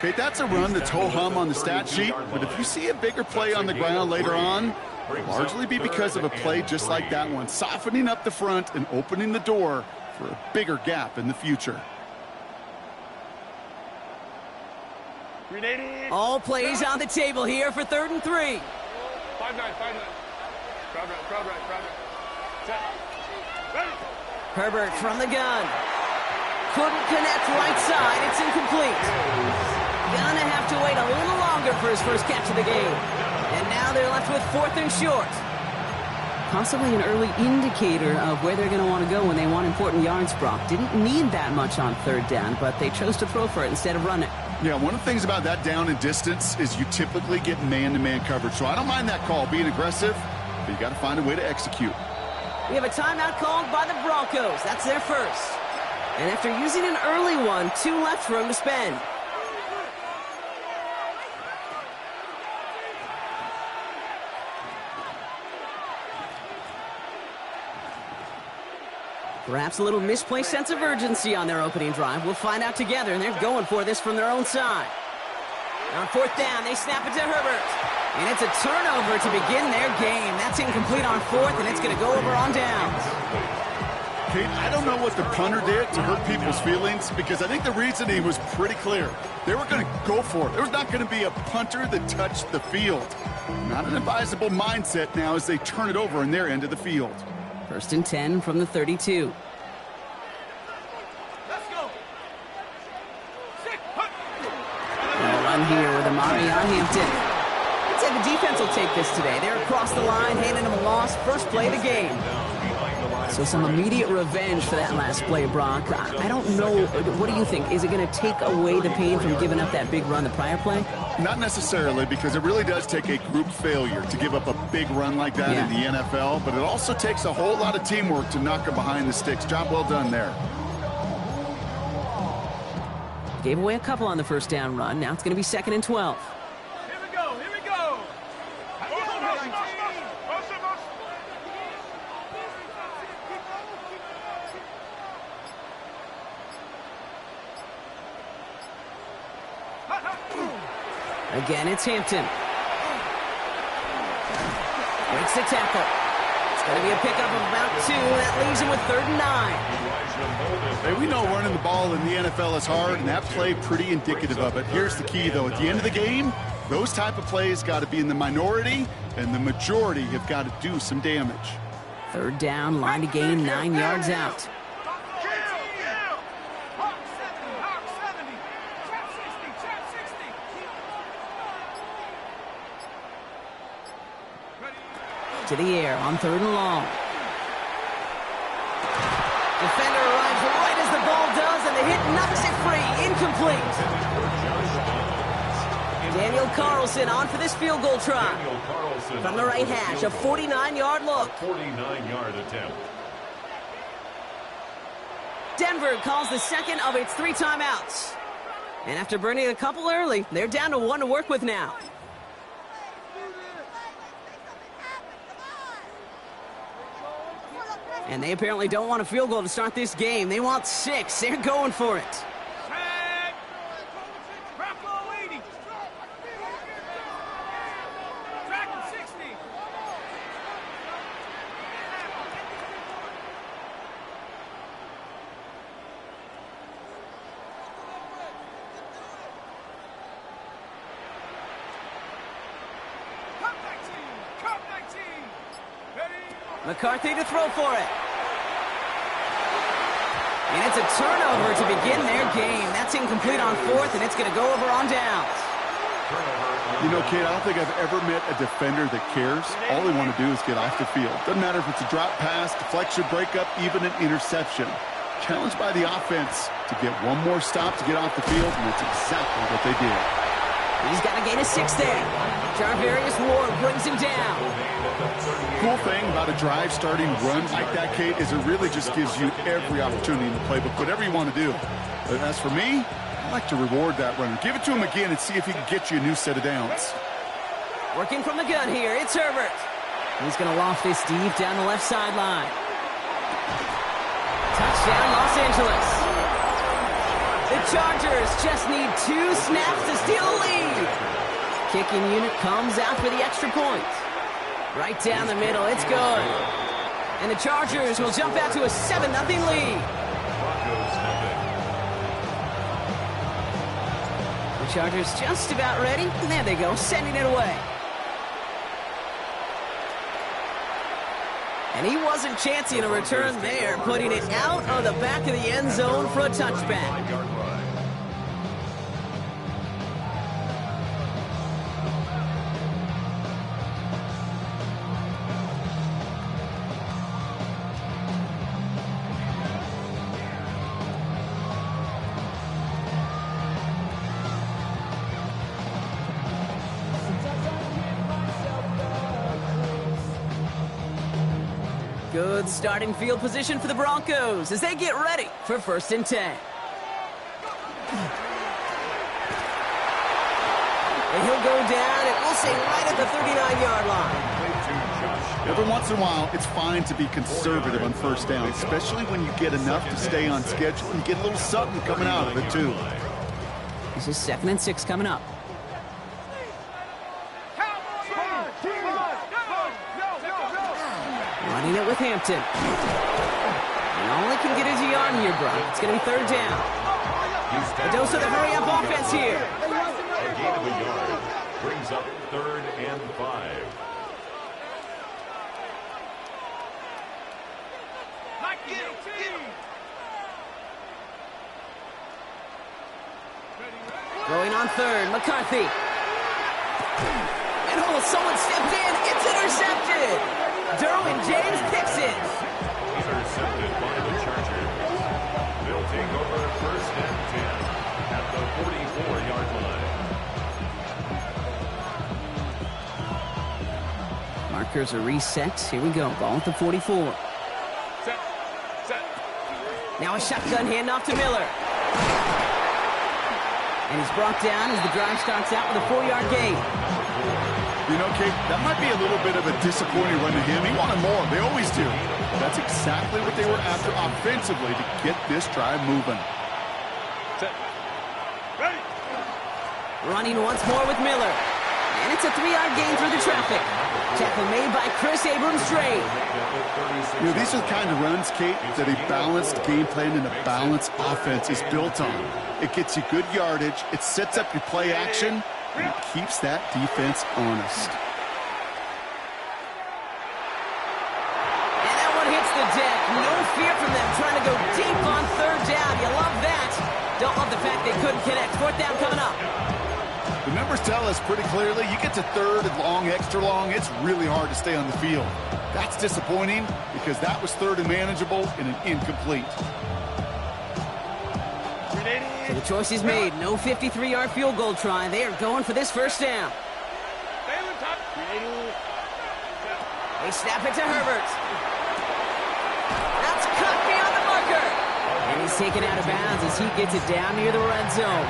Okay, that's a run that's ho-hum on the stat sheet, but if you see a bigger play on the ground later on, it'll largely be because of a play just like that one, softening up the front and opening the door for a bigger gap in the future. All plays on the table here for 3rd and 3. 5-9, 5-9. Crowd right. Set. Ready. Herbert from the gun. Couldn't connect right side. It's incomplete. Gonna have to wait a little longer for his first catch of the game. And now they're left with 4th and short. Possibly an early indicator of where they're going to want to go when they want important yards, Brock. Didn't need that much on 3rd down, but they chose to throw for it instead of run it. Yeah, one of the things about that down and distance is you typically get man-to-man coverage. So I don't mind that call being aggressive, but you got to find a way to execute. We have a timeout called by the Broncos. That's their first. And after using an early one, 2 left for him to spend. Perhaps a little misplaced sense of urgency on their opening drive. We'll find out together, and they're going for this from their own side. On 4th down, they snap it to Herbert. And it's a turnover to begin their game. That's incomplete on 4th, and it's going to go over on downs. Kate, I don't know what the punter did to hurt people's feelings, because I think the reasoning was pretty clear. They were going to go for it. There was not going to be a punter that touched the field. Not an advisable mindset now as they turn it over in their end of the field. 1st and 10 from the 32. Let's go. And a run here with Amari on Hampton. I'd say the defense will take this today. They're across the line, handing them a loss. First play of the game. So some immediate revenge for that last play, Brock. I don't know. What do you think? Is it going to take away the pain from giving up that big run the prior play? Not necessarily, because it really does take a group failure to give up a big run like that in the NFL, but it also takes a whole lot of teamwork to knock them behind the sticks. Job well done there. Gave away a couple on the 1st down run. Now it's going to be 2nd and 12. Here we go. Again, it's Hampton. Breaks the tackle. It's going to be a pickup of about 2. That leaves him with 3rd and 9. Hey, we know running the ball in the NFL is hard, and that play pretty indicative of it. Here's the key, though. At the end of the game, those type of plays got to be in the minority, and the majority have got to do some damage. 3rd down, line to gain, 9 yards out. To the air on 3rd and long. Defender arrives right as the ball does, and the hit knocks it free. Incomplete. Daniel Carlson on for this field goal try. From the right hash, a 49-yard look. 49-yard attempt. Denver calls the second of its 3 timeouts. And after burning a couple early, they're down to 1 to work with now. And they apparently don't want a field goal to start this game. They want 6. They're going for it. McCarthy to throw for it. And it's a turnover to begin their game. That's incomplete on 4th, and it's going to go over on downs. You know, Kate, I don't think I've ever met a defender that cares. All they want to do is get off the field. Doesn't matter if it's a drop pass, deflection, breakup, even an interception. Challenged by the offense to get one more stop to get off the field, and that's exactly what they did. He's got to gain a 6 there. Jarvarius Ward brings him down. Cool thing about a drive starting run like that, Kate, is it really just gives you every opportunity in the playbook, whatever you want to do. But as for me, I like to reward that runner. Give it to him again and see if he can get you a new set of downs. Working from the gun here, it's Herbert. He's going to loft this deep down the left sideline. Touchdown, Los Angeles. The Chargers just need 2 snaps to steal a lead. Kicking unit comes out for the extra point. Right down the middle, it's good. And the Chargers will jump out to a 7-0 lead. The Chargers just about ready. And there they go, sending it away. And he wasn't chancing a return there, putting it out of the back of the end zone for a touchback. Good starting field position for the Broncos as they get ready for 1st and 10. And he'll go down, and we'll say right at the 39-yard line. Every once in a while, it's fine to be conservative on 1st down, especially when you get enough to stay on schedule and get a little something coming out of it, too. This is 2nd and 6 coming up. Running it with Hampton. And all he can get is a yard here, Brock. It's going to be 3rd down. A dose of the hurry-up offense here. A gain of a yard brings up 3rd and 5. Going on 3rd, McCarthy. And someone stepped in. It's intercepted. Derwin James picks it. Intercepted by the Chargers. They'll take over 1st and 10 at the 44-yard line. Markers are reset. Here we go. Ball at the 44. Set. Now a shotgun handoff to Miller. And he's brought down as the drive starts out with a 4-yard gain. You know, Kate, that might be a little bit of a disappointing run to him. He wanted more. They always do. That's exactly what they were after offensively to get this drive moving. Set. Ready. Running once more with Miller. And it's a 3-yard gain through the traffic. Tackle made by Chris Abrams-Draine. You know, these are the kind of runs, Kate, that a balanced game plan and a balanced offense is built on. It gets you good yardage, it sets up your play action, and it keeps that defense honest. And that one hits the deck. No fear from them trying to go deep on 3rd down. You love that. Don't love the fact they couldn't connect. 4th down coming up. The numbers tell us pretty clearly, you get to 3rd and long, extra long, it's really hard to stay on the field. That's disappointing because that was 3rd and manageable and an incomplete. So the choice is made. No 53-yard field goal try. They are going for this 1st down. They snap it to Herbert. That's cut beyond the marker. And he's taken out of bounds as he gets it down near the red zone.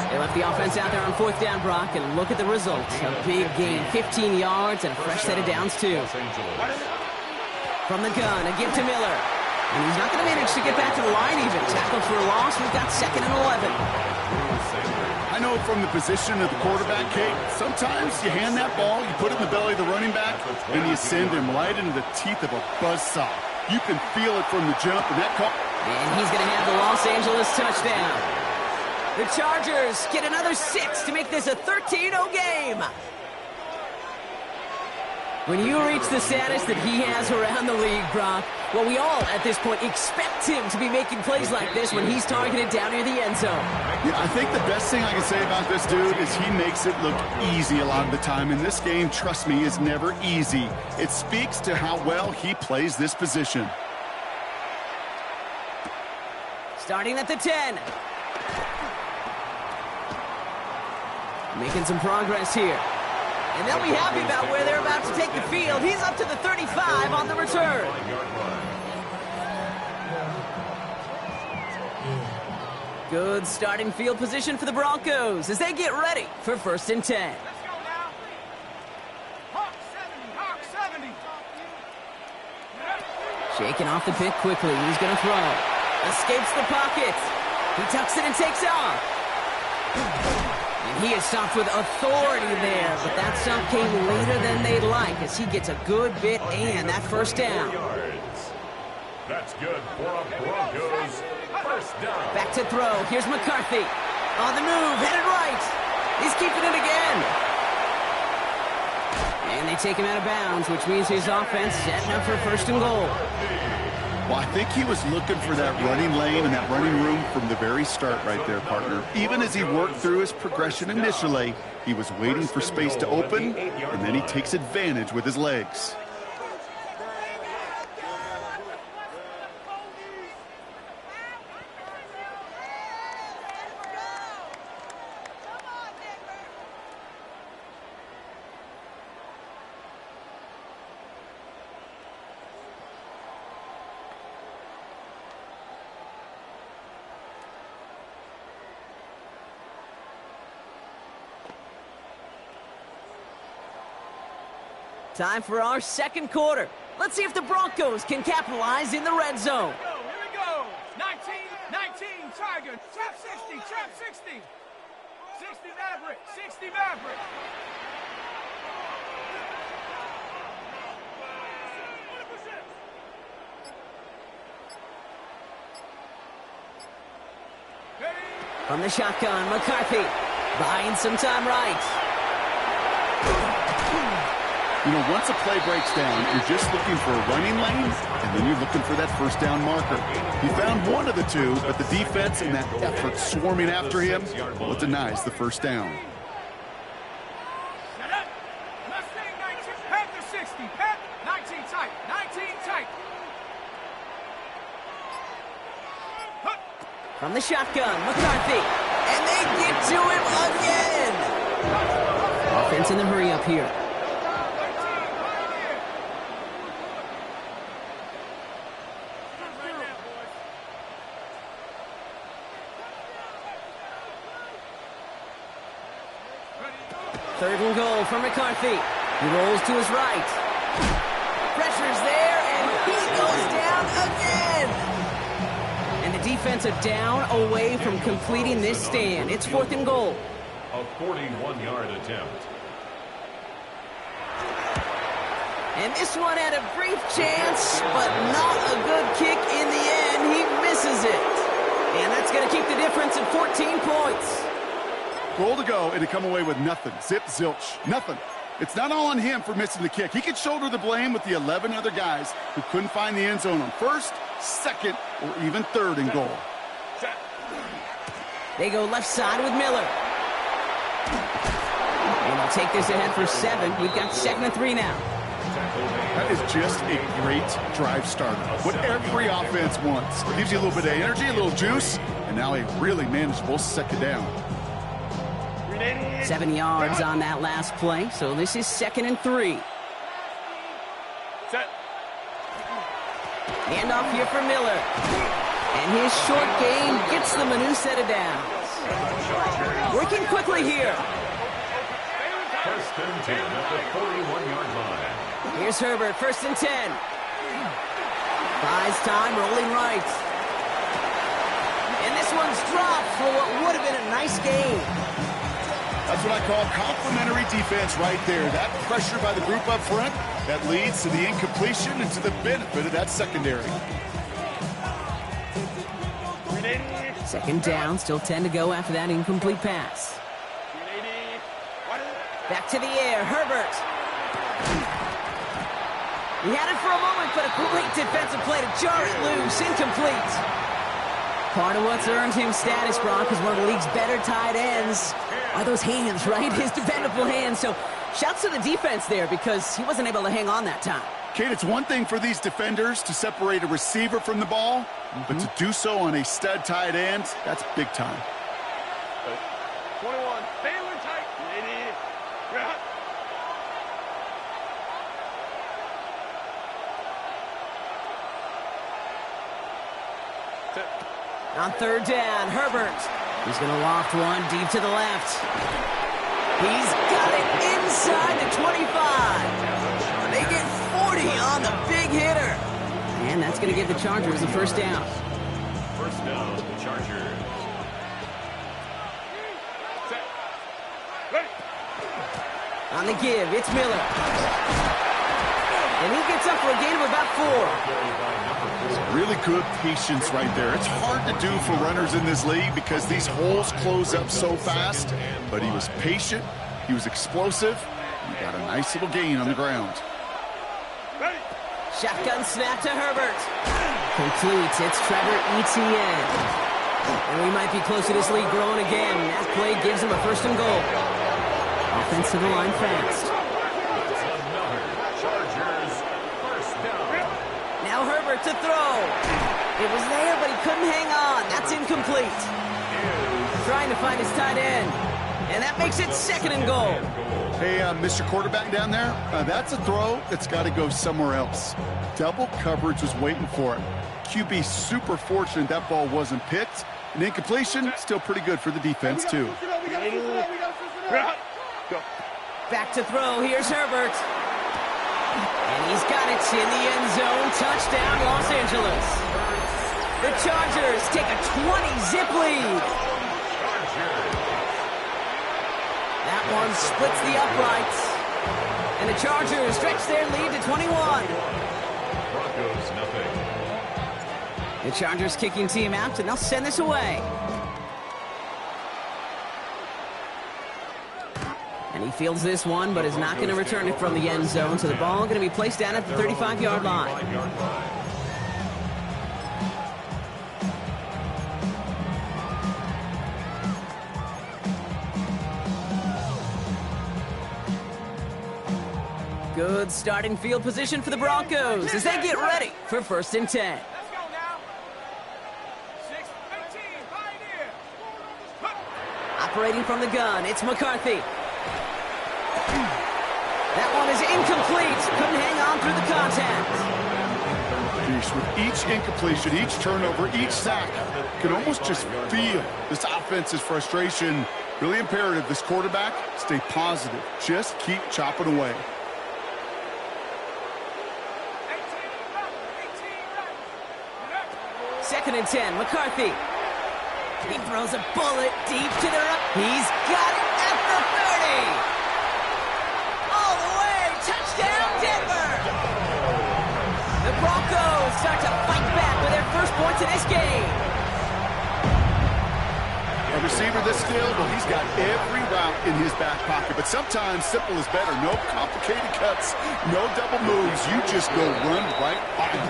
They left the offense out there on 4th down, Brock, and look at the result. A big gain, 15 yards, and a fresh set of downs, too. From the gun, a give to Miller. And he's not going to manage to get back to the line even. Tackle for a loss. We've got 2nd and 11. I know from the position of the quarterback, Kate, sometimes you hand that ball, you put it in the belly of the running back, and you send him right into the teeth of a buzzsaw. You can feel it from the jump, and that call... And he's going to have the Los Angeles touchdown. The Chargers get another 6 to make this a 13-0 game. When you reach the status that he has around the league, Brock, well, we all, at this point, expect him to be making plays like this when he's targeted down near the end zone. Yeah, I think the best thing I can say about this dude is he makes it look easy a lot of the time. And this game, trust me, is never easy. It speaks to how well he plays this position. Starting at the 10. Making some progress here. And they'll be happy about where they're about to take the field. He's up to the 35 on the return. Good starting field position for the Broncos as they get ready for 1st and 10. Let's go now. Hawk 70. Shaking off the pick quickly. He's going to throw. Escapes the pocket. He tucks it and takes off. And he is stopped with authority there, but that stop came later than they'd like as he gets a good bit and that first down. That's good for a Broncos first down. Back to throw. Here's McCarthy. On the move, headed right. He's keeping it again. And they take him out of bounds, which means his offense setting up for first and goal. Well, I think he was looking for that running lane and that running room from the very start right there, partner. Even as he worked through his progression initially, he was waiting for space to open, and then he takes advantage with his legs. Time for our second quarter. Let's see if the Broncos can capitalize in the red zone. Here we go. 19, Tiger. Trap 60, trap 60. 60 Maverick, 60 Maverick. From the shotgun, McCarthy buying some time right. You know, once a play breaks down, you're just looking for a running lane, and then you're looking for that first down marker. He found one of the two, but the defense and that effort swarming after him, well, it denies the first down. Set up. Mustang 19, Panther 60, Pat 19 tight, 19 tight. From the shotgun, McCarthy. And they get to him again. Offense in the hurry up here. Third and goal for McCarthy. He rolls to his right. Pressure's there, and he goes down again. And the defensive down away from completing this stand. It's fourth and goal. A 41-yard attempt. And this one had a brief chance, but not a good kick in the end. He misses it. And that's going to keep the difference at 14 points. Goal to go, and to come away with nothing. Zip, zilch, nothing. It's not all on him for missing the kick. He could shoulder the blame with the 11 other guys who couldn't find the end zone on first, second, or even third and goal. They go left side with Miller. And they'll take this ahead for 7. We've got 2nd and 3 now. That is just a great drive starter. What every offense wants. It gives you a little bit of energy, a little juice, and now a really manageable second down. 7 yards on that last play, so this is 2nd and 3. Set. Hand off here for Miller. And his short game gets them a new set of downs. Working quickly here. First and 10 at the 41-yard line. Here's Herbert, 1st and 10. Buys time, rolling right. And this one's dropped for what would have been a nice game. That's what I call complimentary defense right there. That pressure by the group up front, that leads to the incompletion and to the benefit of that secondary. 2nd down, still 10 to go after that incomplete pass. Back to the air, Herbert. He had it for a moment, but a great defensive play to jar it loose, incomplete. Part of what's earned him status, Brock, is one of the league's better tight ends. Are those hands, right? His dependable hands. So shouts to the defense there because he wasn't able to hang on that time. Kate, it's one thing for these defenders to separate a receiver from the ball, but to do so on a stud tight end, that's big time. 21, Baylor tight. Ready. Right. On 3rd down, Herbert. He's going to loft one deep to the left. He's got it inside the 25. They get 40 on the big hitter. And that's going to give the Chargers a first down. First down, the Chargers. On the give, it's Miller. And he gets up for a gain of about 4. Really good patience right there. It's hard to do for runners in this league because these holes close up so fast. But he was patient. He was explosive. He got a nice little gain on the ground. Shotgun snap to Herbert. Complete. It's Trevor Etienne. And we might be close to this lead growing again. That play gives him a 1st and goal. Offense to the line fast. Now Herbert to throw. It was there, but he couldn't hang on. That's incomplete. Trying to find his tight end. And that makes it 2nd and goal. Hey, Mr. Quarterback down there, that's a throw that's got to go somewhere else. Double coverage was waiting for it. QB super fortunate that ball wasn't picked. And incompletion, still pretty good for the defense, too. Back to throw. Here's Herbert. And he's got it in the end zone. Touchdown, Los Angeles. The Chargers take a 20-zip lead. That one splits the uprights. And the Chargers stretch their lead to 21. Broncos, nothing. The Chargers kicking team out, and they'll send this away. And he fields this one, but is not going to return it from the end zone. So the ball going to be placed down at the 35-yard line. Good starting field position for the Broncos as they get ready for 1st and 10. Let's go now. 6-15, Pioneer. Operating from the gun, it's McCarthy. That one is incomplete. Couldn't hang on through the contact. Jeez, with each incompletion, each turnover, each sack, you can almost just feel this offense's frustration. Really imperative, this quarterback, stay positive. Just keep chopping away. 2nd and 10, McCarthy. He throws a bullet deep to the right. He's got it at the 30. All the way, touchdown Denver. The Broncos start to fight back with their first points in this game. A receiver this skilled, well, he's got every route in his back pocket. But sometimes simple is better. No complicated cuts, no double moves. You just go run right by him.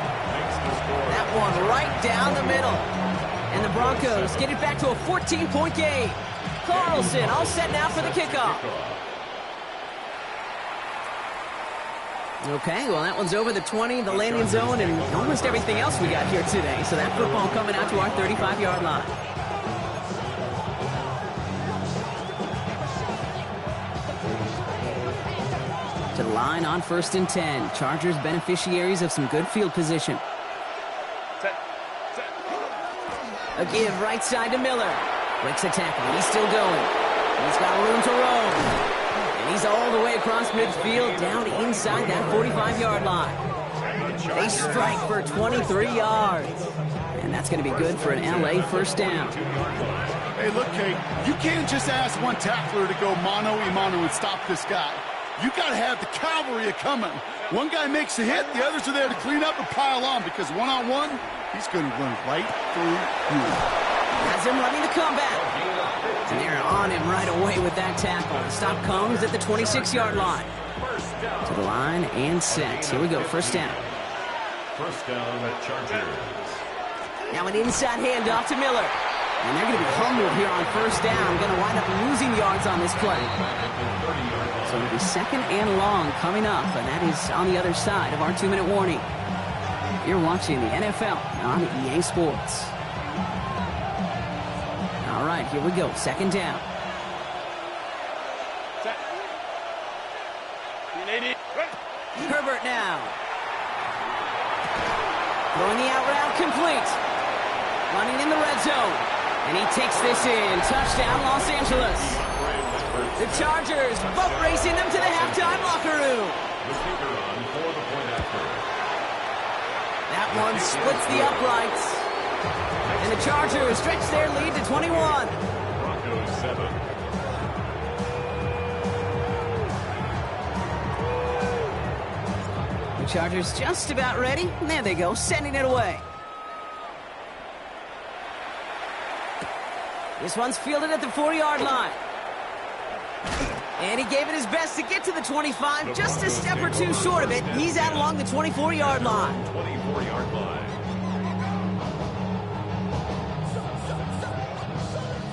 That one right down the middle. And the Broncos get it back to a 14-point game. Carlson all set now for the kickoff. Okay, well, that one's over the 20, the landing zone, and almost everything else we got here today. So that football coming out to our 35-yard line. To the line on 1st and 10. Chargers beneficiaries of some good field position. A give right side to Miller. Breaks a tackle. He's still going. He's got room to roam. And he's all the way across midfield down inside that 45-yard line. They strike for 23 yards. And that's going to be good for an LA 1st down. Hey, look, Kate, you can't just ask one tackler to go mano-a-mano and stop this guy. You got to have the cavalry coming. One guy makes a hit, the others are there to clean up and pile on because one-on-one, he's going to run right through you. Has him running the comeback. And they're on him right away with that tackle. The stop comes at the 26-yard line. To the line and set. Here we go, 1st down. 1st down at Chargers. Now an inside handoff to Miller. And they're going to be humbled here on 1st down. Going to wind up losing yards on this play. So it'll be 2nd and long coming up, and that is on the other side of our 2-minute warning. You're watching the NFL on EA Sports. All right, here we go. 2nd down. Herbert now. Throwing the out route complete. Running in the red zone. And he takes this in. Touchdown, Los Angeles. The Chargers boat racing them to the halftime locker room. That one splits the uprights. And the Chargers stretch their lead to 21. Broncos 7. The Chargers just about ready. And there they go, sending it away. This one's fielded at the 4-yard line. And he gave it his best to get to the 25, just a step or two short of it. He's out along the 24-yard line. 24-yard line.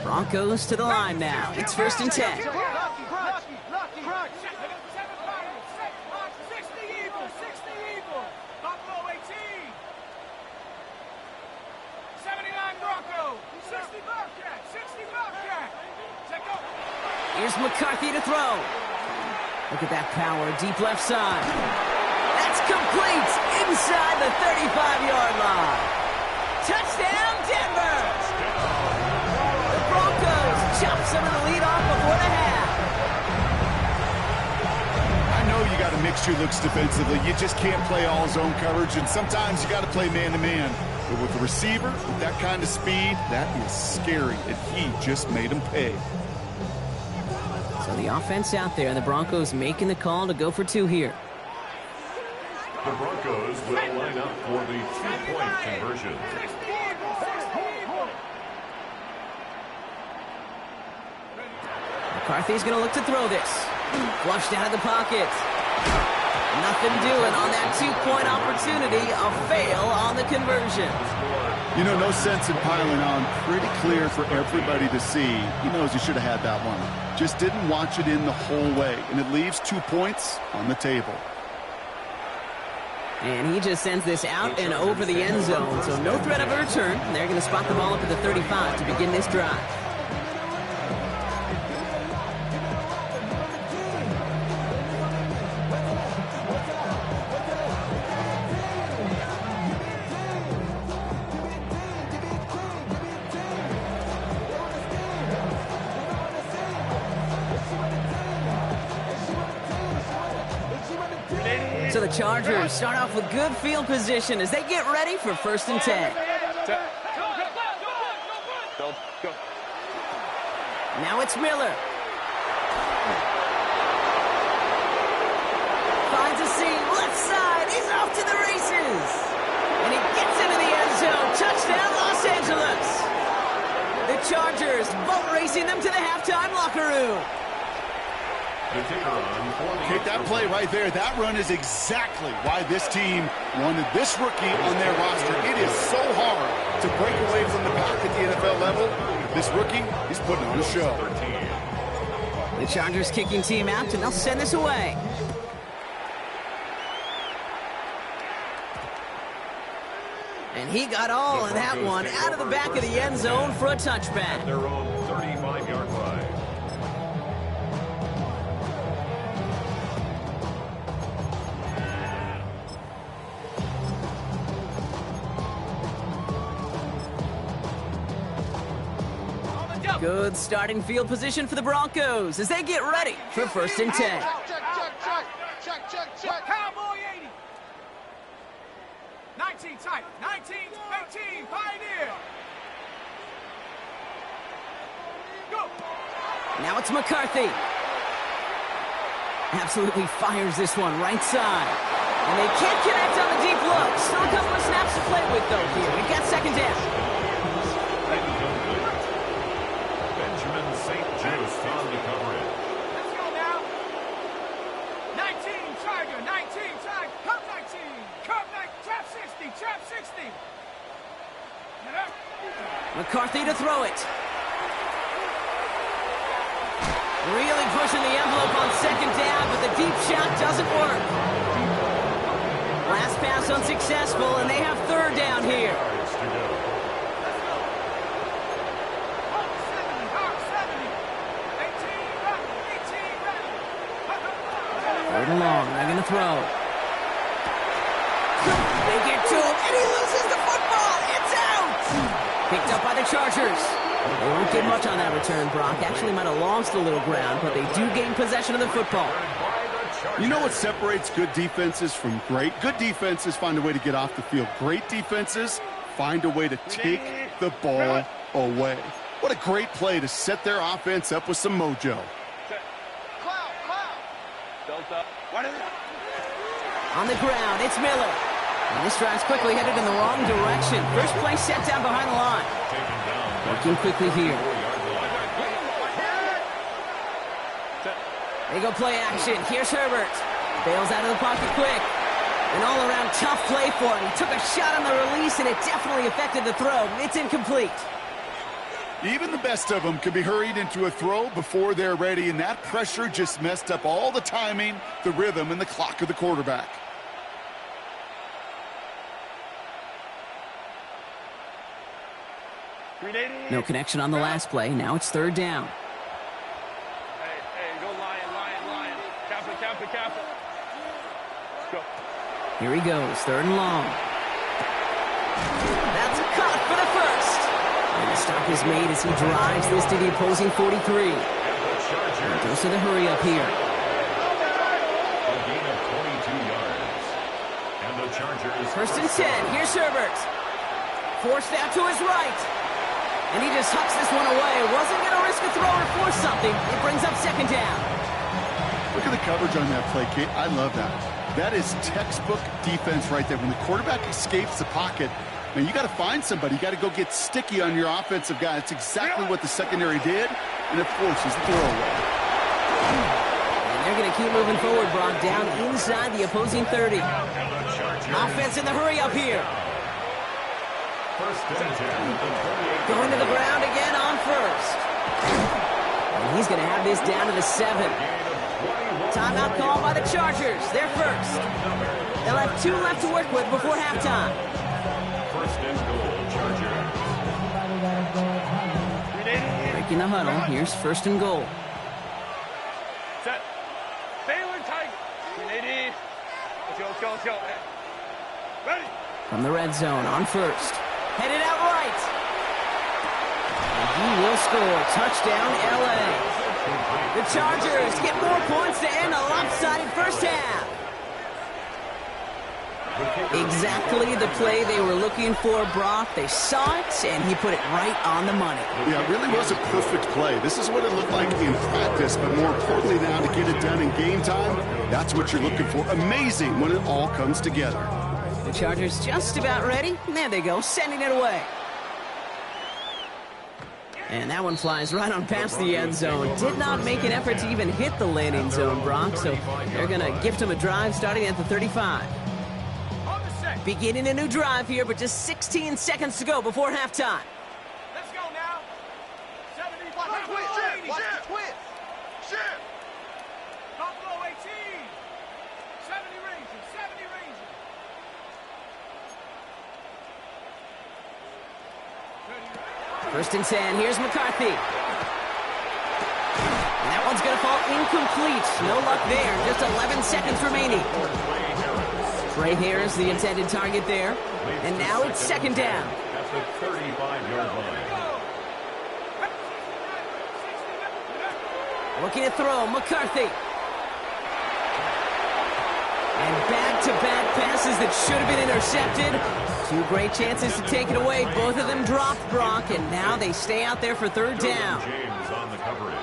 Broncos to the line now. It's 1st and 10. Here's McCarthy to throw. Look at that power, deep left side. That's complete inside the 35-yard line. Touchdown, Denver! The Broncos chop some of the lead off before the half. I know you got to mix your looks defensively. You just can't play all zone coverage, and sometimes you got to play man-to-man. But with the receiver, with that kind of speed, that is scary, and he just made him pay. So the offense out there, and the Broncos making the call to go for 2 here. The Broncos will line up for the 2-point conversion. McCarthy's going to look to throw this. Flushed out of the pocket. Nothing doing on that 2-point opportunity. A fail on the conversion. You know, no sense in piling on. Pretty clear for everybody to see. He knows he should have had that one. Just didn't watch it in the whole way. And it leaves 2 points on the table. And he just sends this out and over the end zone. So no threat of a return. And they're going to spot the ball up at the 35 to begin this drive. So the Chargers start off with good field position as they get ready for 1st and 10. Now it's Miller. Finds a seam, left side, he's off to the races. And he gets into the end zone. Touchdown, Los Angeles. The Chargers boat racing them to the halftime locker room. Take that play right there. That run is exactly why this team wanted this rookie on their roster. It is so hard to break away from the pack at the NFL level. This rookie, he's putting on a show. The Chargers kicking team out, and they'll send this away. And he got all of that one out of the back of the end zone for a touchback. Their own 35-yard line. Good starting field position for the Broncos as they get ready for 1st and 10. Check. Cowboy 80. 19 tight. 19, 18, Pioneer. Go. Now it's McCarthy. Absolutely fires this one right side. And they can't connect on the deep look. Still a couple of snaps to play with, though, here. We've got 2nd down. St. Just on the coverage. Let's go now. 19, Tiger, 19, Tiger, Cup 19, Cup 19, trap 60, trap 60. McCarthy to throw it. Really pushing the envelope on 2nd down, but the deep shot doesn't work. Last pass unsuccessful, and they have 3rd down here. Third and long, they're going to throw. They get to him, and he loses the football. It's out! Picked up by the Chargers. They won't get much on that return, Brock. Actually might have lost a little ground, but they do gain possession of the football. You know what separates good defenses from great? Good defenses find a way to get off the field. Great defenses find a way to take the ball away. What a great play to set their offense up with some mojo. On the ground, it's Miller. And this drive's quickly headed in the wrong direction. First play set down behind the line. Working quickly here. They go play action. Here's Herbert. Bails out of the pocket quick. An all-around tough play for him. He took a shot on the release, and it definitely affected the throw. It's incomplete. Even the best of them can be hurried into a throw before they're ready, and that pressure just messed up all the timing, the rhythm, and the clock of the quarterback. No connection on the last play. Now it's third down. Hey, go Lion. Kappa. Go. Here he goes, third and long. That's caught for the first. And the stop is made as he drives this to the opposing 43. He goes to the hurry up here. A gain of 22 yards. And the Chargers. First and 10, here's Herbert. Forced out to his right. And he just hucks this one away. Wasn't going to risk a throw or force something. It brings up second down. Look at the coverage on that play, Kate. I love that. That is textbook defense right there. When the quarterback escapes the pocket, man, you got to find somebody. You got to go get sticky on your offensive guy. That's exactly what the secondary did, and it forces the throwaway. And they're going to keep moving forward, Brock, down inside the opposing 30. Offense in the hurry up here. First and 10. Going to the ground again on first. And he's going to have this down to the 7. Timeout called by the Chargers. They're first. They'll have 2 left to work with before halftime. First and goal, Chargers. Breaking the huddle. Here's first and goal. Set. Baylor Tiger. Let's go. Ready. From the red zone on first. Headed out right. And he will score. Touchdown, L.A. The Chargers get more points to end a lopsided first half. Exactly the play they were looking for, Brock. They saw it, and he put it right on the money. Yeah, it really was a perfect play. This is what it looked like in practice, but more importantly now to get it done in game time, that's what you're looking for. Amazing when it all comes together. The Chargers just about ready. There they go, sending it away. And that one flies right on past the end zone. Did not make an effort to even hit the landing zone, Brock, so they're going to gift him a drive starting at the 35. Beginning a new drive here, but just 16 seconds to go before halftime. Let's go now. 70. Shift. Buffalo 18. 70 Rangers. First and 10. Here's McCarthy. And that one's going to fall incomplete. No luck there. Just 11 seconds remaining. Trey Harris, the intended target there. And now it's second down. At the 35-yard line. Looking to throw, McCarthy. And back-to-back passes that should have been intercepted. 2 great chances to take it away. Both of them dropped, Brock, and now they stay out there for third down. James on the coverage.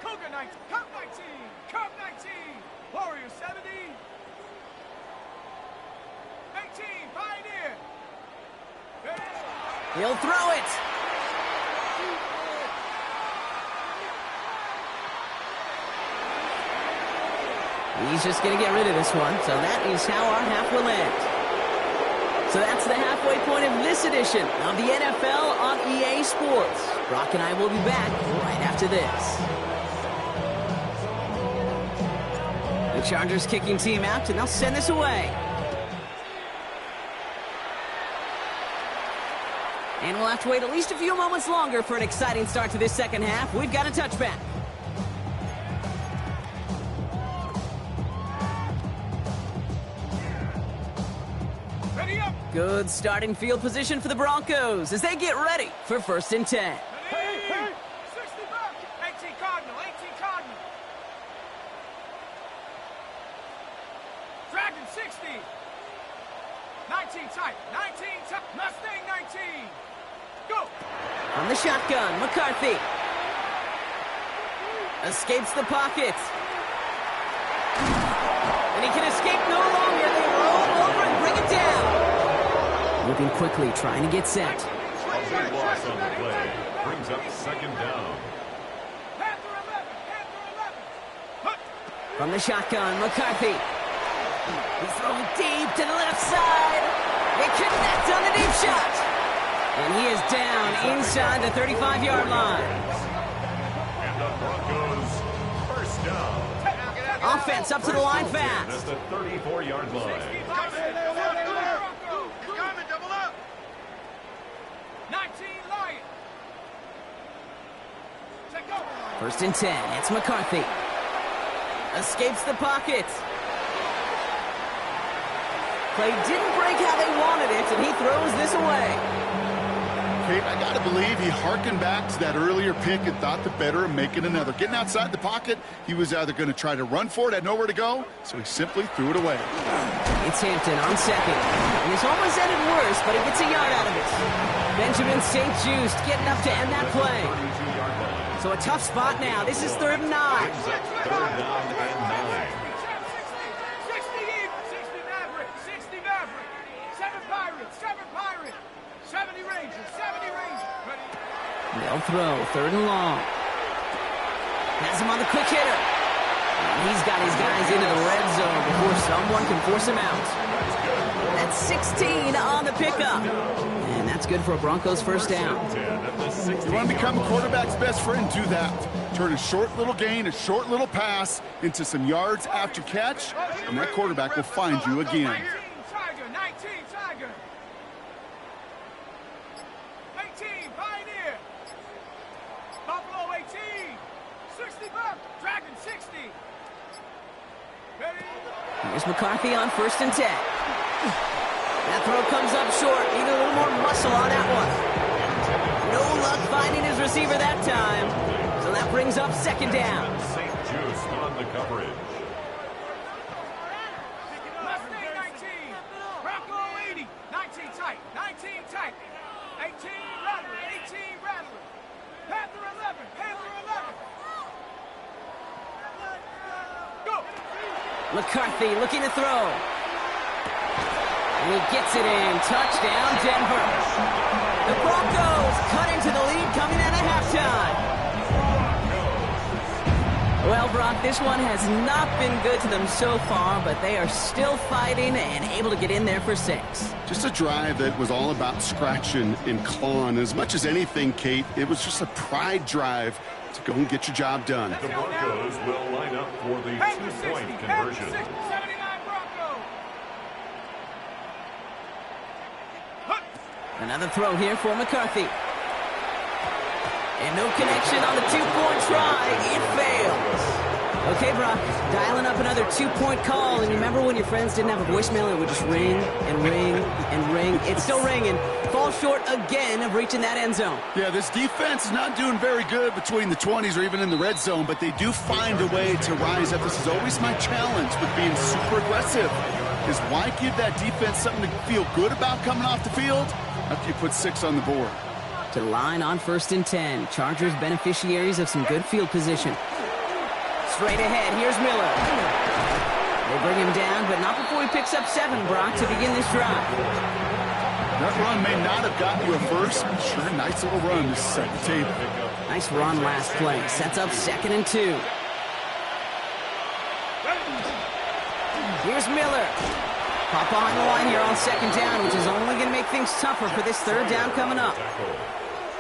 Cougar 19. Cup 19. Cup 19. Warriors 70. 18. Pioneer. He'll throw it. He's just going to get rid of this one, so that is how our half will end. So that's the halfway point of this edition of the NFL on EA Sports. Brock and I will be back right after this. The Chargers kicking team out, and they'll send this away. And we'll have to wait at least a few moments longer for an exciting start to this second half. We've got a touchback. Ready up. Good starting field position for the Broncos as they get ready for first and 10. Hey. 60 back. 18 Cardinal. Dragon 60. 19 tight. Mustang 19. Go. On the shotgun, McCarthy. Escapes the pocket. Moving quickly, trying to get set. A big loss on the play. Brings up second down. From the shotgun, McCarthy. He's throwing deep to the left side. They connect on the deep shot. And he is down inside the 35-yard line. And the Broncos first down. Offense up to the line fast. At the 34-yard line. 19 Lions. First and 10. It's McCarthy. Escapes the pocket. Play didn't break how they wanted it, and he throws this away. Kate, I got to believe he hearkened back to that earlier pick and thought the better of making another. Getting outside the pocket, he was either going to try to run for it, had nowhere to go, so he simply threw it away. It's Hampton on second. And he's almost ended worse, but he gets a yard out of it. Benjamin St. Just getting up to end that play. So a tough spot now. This is 3rd and 9. Third down and 9. 60 Maverick, 60 Maverick. 7 Pirates, 70 Rangers, 70 Rangers. Ready? They'll throw 3rd and long. Has him on the quick hitter. And he's got his guys into the red zone before someone can force him out. That's 16 on the pickup. And that's good for a Broncos first down. You want to become a quarterback's best friend? Do that. Turn a short little gain, a short little pass into some yards after catch, and that quarterback will find you again. 19 Tiger, 19 Tiger. 18 Pioneer. Buffalo 18. 60 Buck. Dragon 60. Ready? Here's McCarthy on 1st and 10. That throw comes up short. Need a little more muscle on that one. No luck finding his receiver that time. So that brings up 2nd down. St. Just on the coverage. Mustang 19. Bronco 80. 19 tight. 19 tight. 18 Rattler. 18 Rattler. Panther 11. Panther 11. Go. McCarthy looking to throw. And he gets it in. Touchdown, Denver. The Broncos cut into the lead coming out of halftime. Well, Brock, this one has not been good to them so far, but they are still fighting and able to get in there for 6. Just a drive that was all about scratching and clawing. As much as anything, Kate, it was just a pride drive to go and get your job done. The Broncos will line up for the two-point conversion. 79 Bronco. Another throw here for McCarthy. And no connection on the 2-point try. It fails. Okay, Brock, dialing up another 2-point call. And you remember when your friends didn't have a voicemail, it would just ring and ring and ring. It's still ringing. Falls short again of reaching that end zone. Yeah, this defense is not doing very good between the 20s or even in the red zone, but they do find a way to rise up. This is always my challenge with being super aggressive, is why give that defense something to feel good about coming off the field after you put 6 on the board. To the line on 1st and 10. Chargers beneficiaries of some good field position. Straight ahead, here's Miller. They bring him down, but not before he picks up 7, Brock, to begin this drive. That run may not have gotten you a first, but sure, nice little run to set the table. Nice run last play. Sets up 2nd and 2. Here's Miller. Pop on the line here on 2nd down, which is only going to make things tougher for this 3rd down coming up.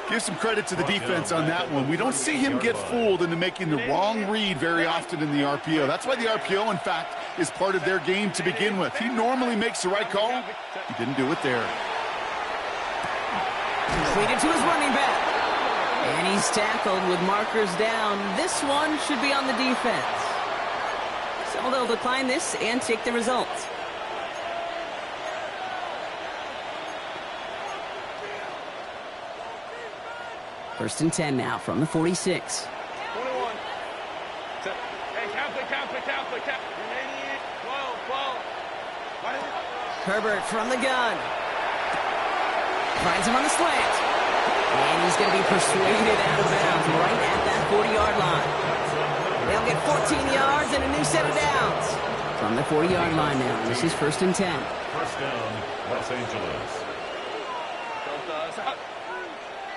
Give some credit to the defense on that one. We don't see him get fooled into making the wrong read very often in the RPO. That's why the RPO, in fact, is part of their game to begin with. He normally makes the right call. He didn't do it there. Completed to his running back. And he's tackled with markers down. This one should be on the defense. So they'll decline this and take the results. First and 10 now from the 46. 21. Hey, count it. 12. Herbert from the gun. Finds him on the slant. And he's going to be persuaded out of bounds right at that 40-yard line. They'll get 14 yards and a new set of downs. From the 40-yard line now, this is 1st and 10. First down, Los Angeles.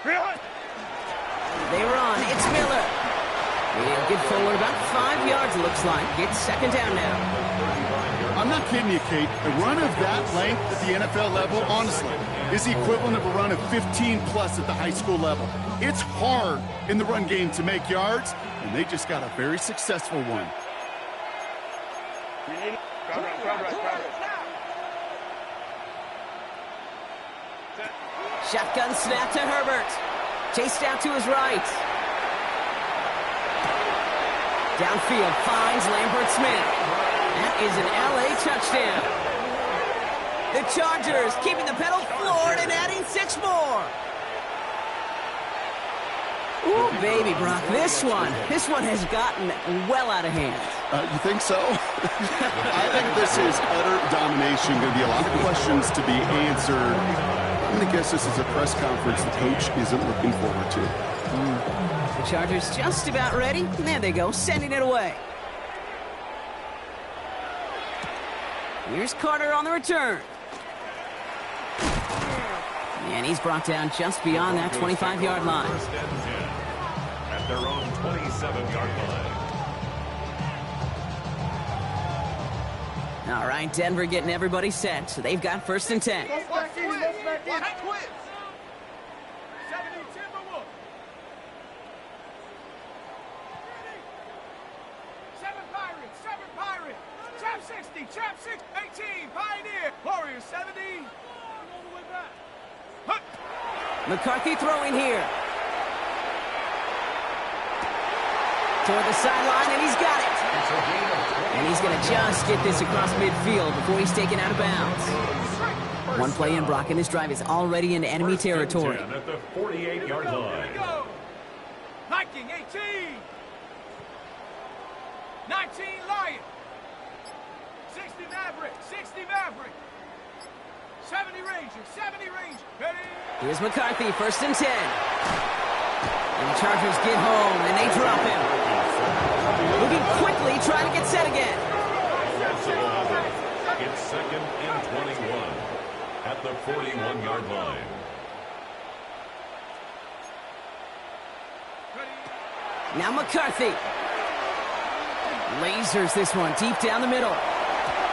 They were on. It's Miller. He'll get forward about 5 yards, it looks like. It's second down now. I'm not kidding you, Kate. A run of that length at the NFL level, honestly, is the equivalent of a run of 15-plus at the high school level. It's hard in the run game to make yards, and they just got a very successful one. Shotgun snap to Herbert. Chased out to his right. Downfield finds Lambert Smith. That is an LA touchdown. The Chargers keeping the pedal floored and adding 6 more. Ooh, baby, Brock, this one has gotten well out of hand. You think so? I think this is utter domination. Going to be a lot of questions to be answered. I'm going to guess this is a press conference the coach isn't looking forward to. The Chargers just about ready. There they go, sending it away. Here's Carter on the return. And he's brought down just beyond that 25-yard line. First and 10 at their own 27-yard line. All right, Denver getting everybody set. So they've got first and 10. Watch twist. 70 Timberwolves. 7 Pirates. Chap 60, Chap 6, 18, Pioneer. Warriors 70. All the way back. McCarthy throwing here. Toward the sideline, and he's got it. And he's going to just get this across midfield before he's taken out of bounds. One play in, Brock, and this drive is already into enemy territory. At the 48-yard line. Viking 18. 19 Lion. 60 Maverick. 70 Ranger. Ready? Here's McCarthy, first and 10. And the Chargers get home, and they drop him. Moving quickly, trying to get set again. It's second and 21 at the 41-yard line. Now McCarthy. Lasers this one deep down the middle.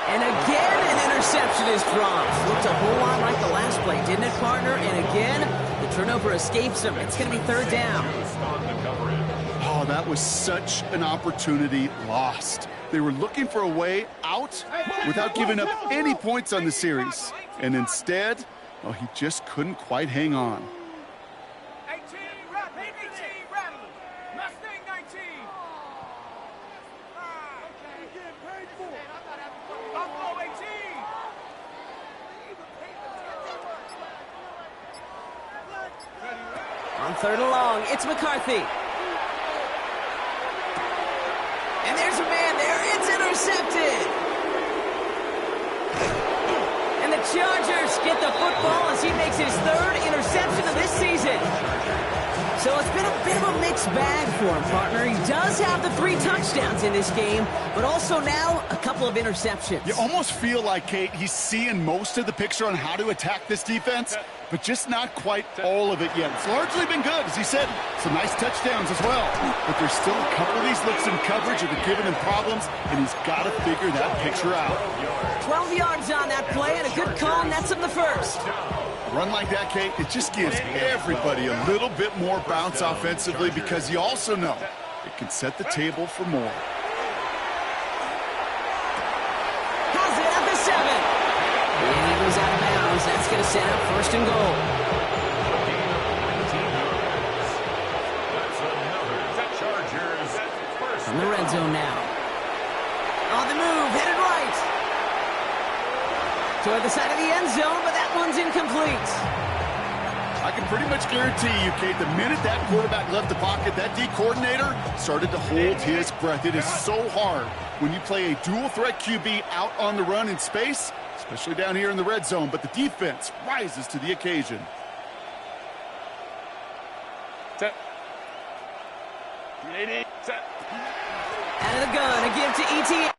And again, an interception is dropped. Looked a whole lot like the last play, didn't it, partner? And again, the turnover escapes him. It's going to be third down. Oh, that was such an opportunity lost. They were looking for a way out without giving up any points on the series. And instead, well, he just couldn't quite hang on. 18 Rattlers. Mustang 19. Buffalo 18. On third and long, it's McCarthy. And there's a man there. It's intercepted. And the Chargers get the football as he makes his third interception of this season. So it's been a bit of a mixed bag for him, partner. He does have the 3 touchdowns in this game, but also now a couple of interceptions. You almost feel like, Kate, he's seeing most of the picture on how to attack this defense, but just not quite all of it yet. It's largely been good, as he said, some nice touchdowns as well. But there's still a couple of these looks in coverage that are giving him problems, and he's got to figure that picture out. 12 yards on that play, and a good call nets him the first. A run like that, Kate, it just gives everybody a little bit more bounce offensively because you also know it can set the table for more. Has it at the 7. And he goes out of bounds. That's going to set up first and goal. From the red zone now. On the move, headed right. Toward the side of the end zone, but that one's incomplete. I can pretty much guarantee you, Kate, the minute that quarterback left the pocket, that D coordinator started to hold his breath. It is so hard when you play a dual-threat QB out on the run in space, especially down here in the red zone, but the defense rises to the occasion. Set. 380. Set. Out of the gun, a give to ETN.